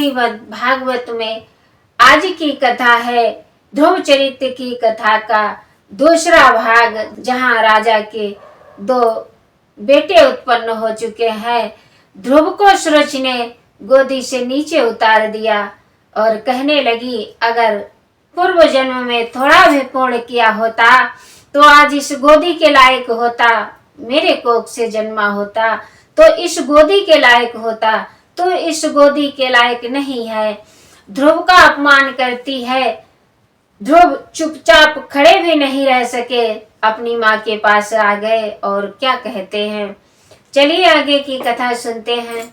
श्रीमद् भागवत में आज की कथा है ध्रुव चरित्र की कथा का दूसरा भाग, जहां राजा के दो बेटे उत्पन्न हो चुके हैं। ध्रुव को सूरज ने गोदी से नीचे उतार दिया और कहने लगी, अगर पूर्व जन्म में थोड़ा भी पुण्य किया होता तो आज इस गोदी के लायक होता, मेरे कोख से जन्मा होता तो इस गोदी के लायक होता, तो इस गोदी के लायक नहीं है। ध्रुव का अपमान करती है। ध्रुव चुपचाप खड़े भी नहीं रह सके, अपनी माँ के पास आ गए और क्या कहते हैं, चलिए आगे की कथा सुनते हैं।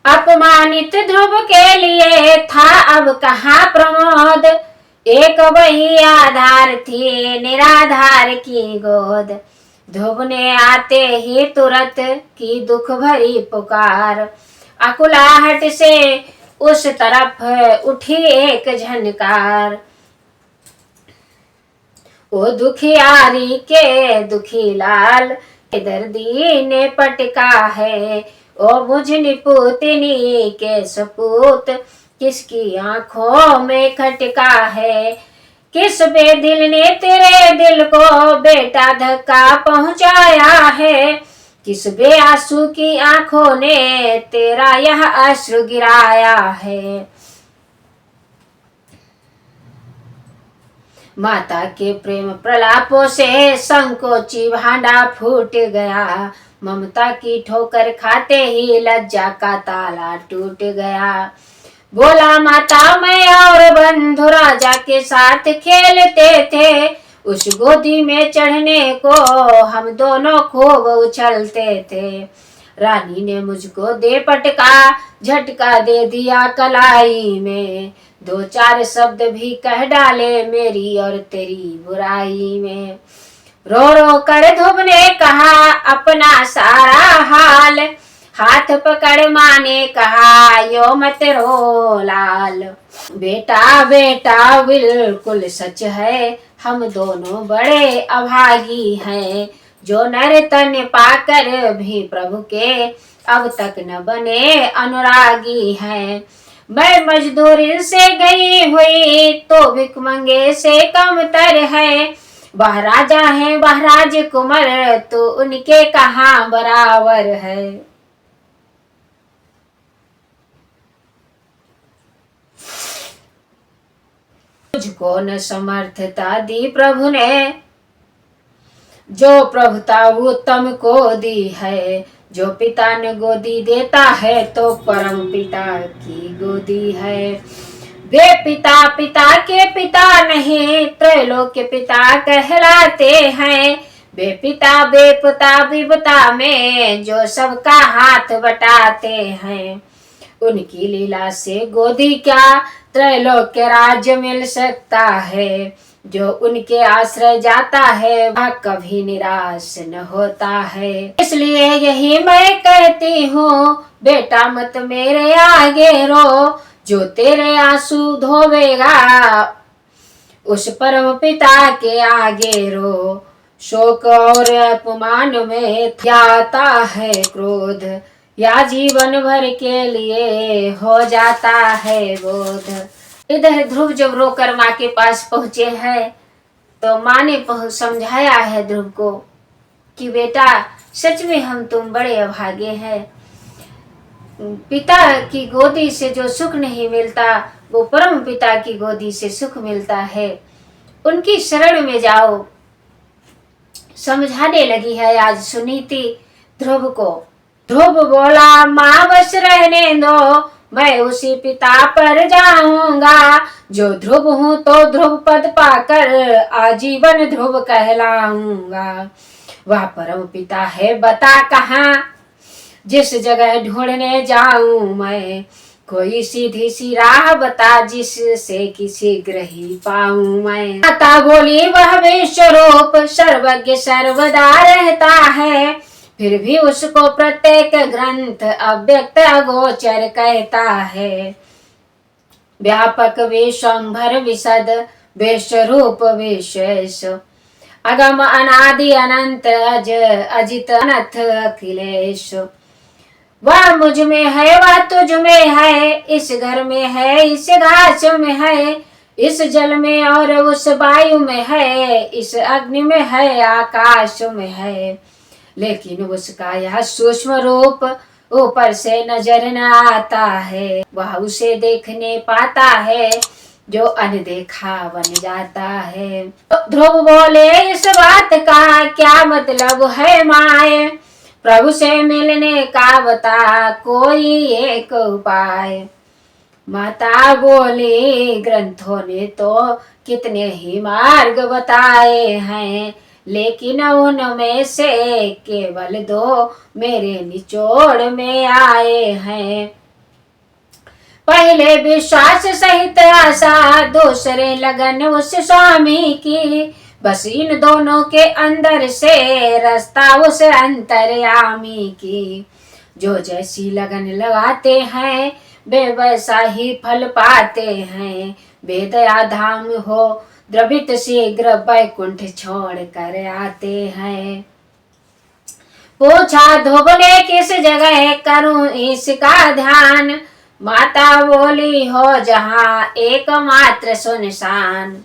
अपमानित ध्रुव के लिए था अब कहाँ प्रमोद, एक वही आधार थी निराधार की गोद। ध्रुव ने आते ही तुरंत की दुख भरी पुकार, अकुलाहट से उस तरफ उठी एक झनकार। ओ दुखियारी के दुखी लाल दर्दी ने पटका है, ओ मुझ निपुतनी के सपूत किसकी आंखों में खटका है। किस बेदिल ने तेरे दिल को बेटा धक्का पहुंचाया है, किस बेआंसू की आंखों ने तेरा यह अश्रु गिराया है। माता के प्रेम प्रलापों से संकोची भांडा फूट गया, ममता की ठोकर खाते ही लज्जा का ताला टूट गया। बोला माता मैं और बंधु राजा के साथ खेलते थे, उस गोदी में चढ़ने को हम दोनों खूब उछलते थे। रानी ने मुझको दे पटका, झटका दे दिया कलाई में, दो चार शब्द भी कह डाले मेरी और तेरी बुराई में। रो रो कर ध्रुव ने कहा अपना सारा हाल, हाथ पकड़ माँ ने कहा यो मत रो लाल। बेटा बेटा बिल्कुल सच है, हम दोनों बड़े अभागी हैं, जो नर तन पाकर भी प्रभु के अब तक न बने अनुरागी हैं। मैं मजदूरी से गई हुई तो भिखमंगे से कम तर है, वह राजा है वह राजकुमार तो उनके कहाँ बराबर है। मुझको न समर्थता दी प्रभु ने, जो प्रभुता वो तुमको दी है, जो पिता ने गोदी देता है तो परम पिता की गोदी है। वे पिता पिता के पिता नहीं त्रैलोक के पिता कहलाते हैं, वे पिता बेपिता विपता में जो सबका हाथ बटाते हैं। उनकी लीला से गोदी क्या त्रैलोक के राज्य मिल सकता है, जो उनके आश्रय जाता है वह कभी निराश न होता है। इसलिए यही मैं कहती हूँ बेटा मत मेरे आगे रो, जो तेरे आंसू धोवेगा उस परम पिता के आगे रो। शोक और अपमान में जाता है क्रोध, या जीवन भर के लिए हो जाता है बोध। इधर ध्रुव जब रोकर माँ के पास पहुंचे हैं तो माँ ने समझाया है ध्रुव को कि बेटा सच में हम तुम बड़े अभागे हैं, पिता की गोदी से जो सुख नहीं मिलता वो परम पिता की गोदी से सुख मिलता है, उनकी शरण में जाओ। समझाने लगी है आज सुनीति ध्रुव को। ध्रुव बोला माँ बस रहने दो, मैं उसी पिता पर जाऊंगा, जो ध्रुव हूँ तो ध्रुव पद पाकर आजीवन ध्रुव कहलाऊंगा। वह परम पिता है बता कहाँ, जिस जगह ढूंढने जाऊं मैं, कोई सीधी सी राह बता जिससे किसी ग्रही पाऊं मैं। माता बोली वह विश्व रूप सर्वज्ञ सर्वदा रहता है, फिर भी उसको प्रत्येक ग्रंथ अव्यक्त अगोचर कहता है। व्यापक विश्वंभर विशद विश्व रूप विशेष, अगम अनादि अनंत अज अजित अनथ अखिलेश। वह मुझ में है वह तुझ में है, इस घर में है इस घास में है, इस जल में और उस वायु में है, इस अग्नि में है आकाश में है। लेकिन उसका यह सूक्ष्म रूप ऊपर से नजर न आता है, वह उसे देखने पाता है जो अनदेखा बन जाता है। ध्रुव बोले इस बात का क्या मतलब है माए, प्रभु से मिलने का बता कोई एक उपाय। माता बोली ग्रंथों ने तो कितने ही मार्ग बताए हैं, लेकिन उनमें से केवल 2 मेरे निचोड़ में आए हैं। पहले विश्वास सहित आशा, दूसरे लगन उस स्वामी की, बस इन दोनों के अंदर से रास्ता उस अंतर्यामी की। जो जैसी लगन लगाते हैं वे वैसा ही फल पाते हैं, वेदया धाम हो द्रवित शीघ्र वैकुंठ छोड़ कर आते हैं। पूछा ध्रुव ने किस जगह करूं इसका ध्यान, माता बोली हो जहां एकमात्र सुनसान।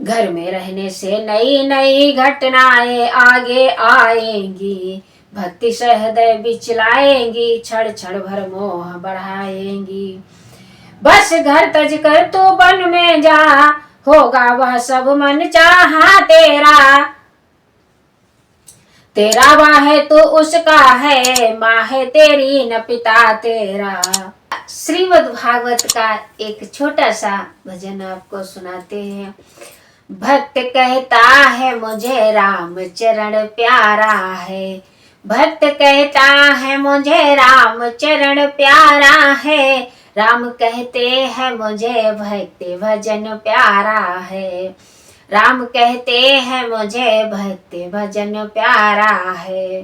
घर में रहने से नई नई घटनाएं आगे आएंगी, भक्ति से हृदय बिचलाएंगी, क्षण क्षण भर मोह बढ़ाएंगी। बस घर तज कर तू वन में जा, होगा वह सब मन चाहा तेरा। तेरा माँ है तो उसका है, माँ है तेरी न पिता तेरा। श्रीमद् भागवत का एक छोटा सा भजन आपको सुनाते हैं। भक्त कहता है मुझे राम चरण प्यारा है, भक्त कहता है मुझे राम चरण प्यारा है, राम कहते हैं मुझे भक्ति भजन प्यारा है, राम कहते हैं मुझे भक्ति भजन प्यारा है।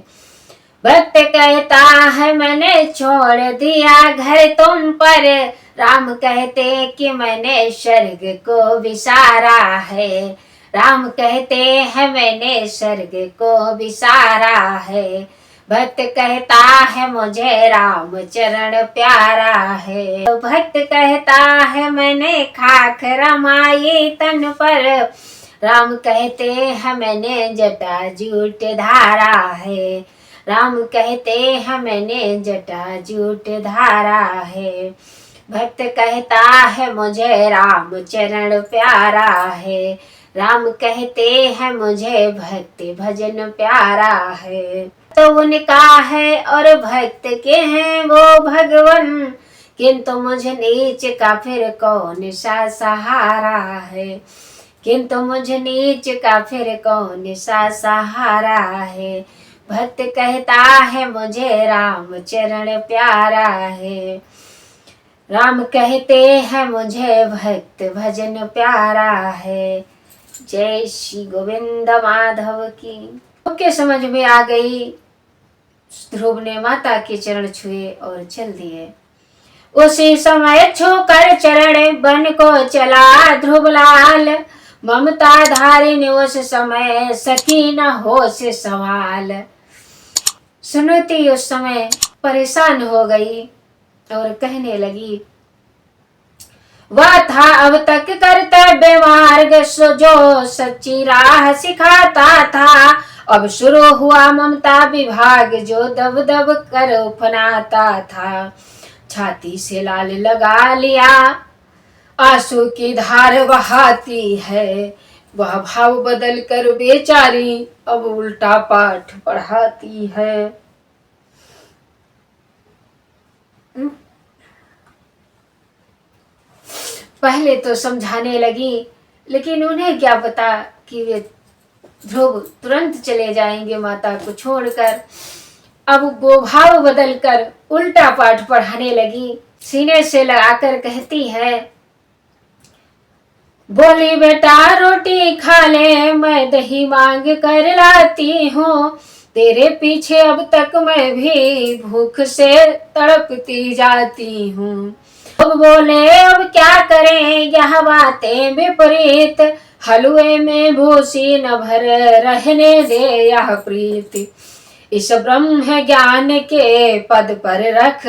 भक्त कहता है मैंने छोड़ दिया घर तुम पर, राम कहते कि मैंने स्वर्ग को विसारा है, राम कहते हैं मैंने स्वर्ग को विसारा है। भक्त कहता है मुझे राम चरण प्यारा है, भक्त कहता है मैंने खाक रमाई तन पर, राम कहते हैं मैंने जटा जूट धारा है, राम कहते हैं मैंने जटा जूट धारा है। भक्त कहता है मुझे राम चरण प्यारा है, राम कहते हैं मुझे भक्ति भजन प्यारा है। तो उनका है और भक्त के हैं वो भगवन, किंतु मुझे नीच का फिर कौन सा सहारा है, किंतु मुझे नीच का फिर कौन सा सहारा है। भक्त कहता है मुझे राम चरण प्यारा है, राम कहते हैं मुझे भक्त भजन प्यारा है। जय श्री गोविंद माधव की। ओके, समझ में आ गई। ध्रुव ने माता के चरण छुए और चल दिए। उसी समय छूकर चरण बन को चला ध्रुवलाल, ममता धारिणी उस समय सकी न होश सवाल। सुनती उस समय परेशान हो गई और कहने लगी, वह था अब तक कर्तव्य मार्ग जो सच्ची राह सिखाता था, अब शुरू हुआ ममता विभाग जो दब दब कर उफनाता था। छाती से लाल लगा लिया, आंसू की धार बहाती है, वह भाव बदल कर बेचारी अब उल्टा पाठ पढ़ाती है। पहले तो समझाने लगी, लेकिन उन्हें क्या पता कि वे ध्रुव तुरंत चले जाएंगे माता को छोड़कर। अब वो भाव बदलकर उल्टा पाठ पढ़ाने लगी। सीने से लगाकर कहती है, बोली बेटा रोटी खा ले, मैं दही मांग कर लाती हूँ, तेरे पीछे अब तक मैं भी भूख से तड़पती जाती हूँ। अब बोले अब क्या करें यह बातें विपरीत, हलवे में भूसी न भर रहने दे यह प्रीति, इस ब्रह्म ज्ञान के पद पर रख,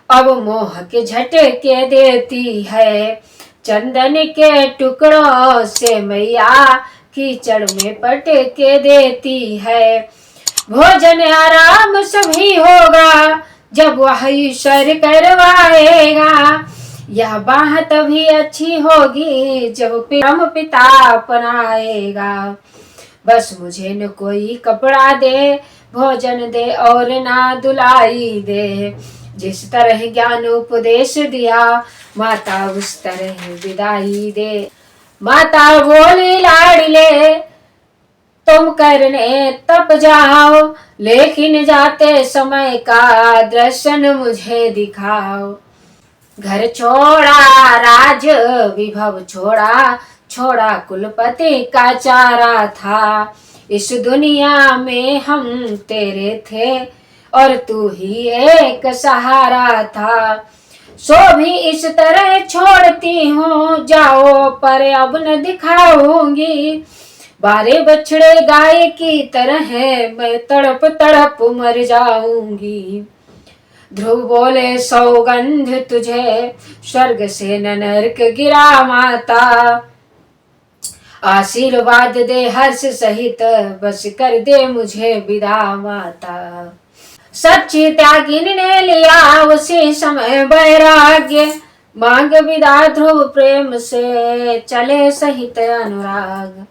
अब मोह के झटके देती है। चंदन के टुकड़ों से मैया कीचड़ में पटके देती है। भोजन आराम सभी होगा जब वह ईश्वर करवाएगा। यह बाह तभी अच्छी होगी जब परम पिता अपनाएगा। बस मुझे न कोई कपड़ा दे, भोजन दे और ना दुलाई दे। जिस तरह ज्ञान उपदेश दिया, माता उस तरह विदाई दे। माता बोली लाडले, तुम करने तप जाओ, लेकिन जाते समय का दर्शन मुझे दिखाओ। घर छोड़ा राज विभव छोड़ा, छोड़ा कुलपति का चारा था। इस दुनिया में हम तेरे थे और तू ही एक सहारा था। सो भी इस तरह छोड़ती हूँ, जाओ पर अब न दिखाऊंगी। बारे बछड़े गाय की तरह मैं तड़प तड़प मर जाऊंगी। ध्रुव बोले सौगंध तुझे, स्वर्ग से न नरक गिरा माता। आशीर्वाद दे हर्ष सहित, बस कर दे मुझे विदा माता। सच्ची त्यागिनी ने लिया उसी समय वैराग्य, मांग विदा ध्रुव प्रेम से चले सहित अनुराग।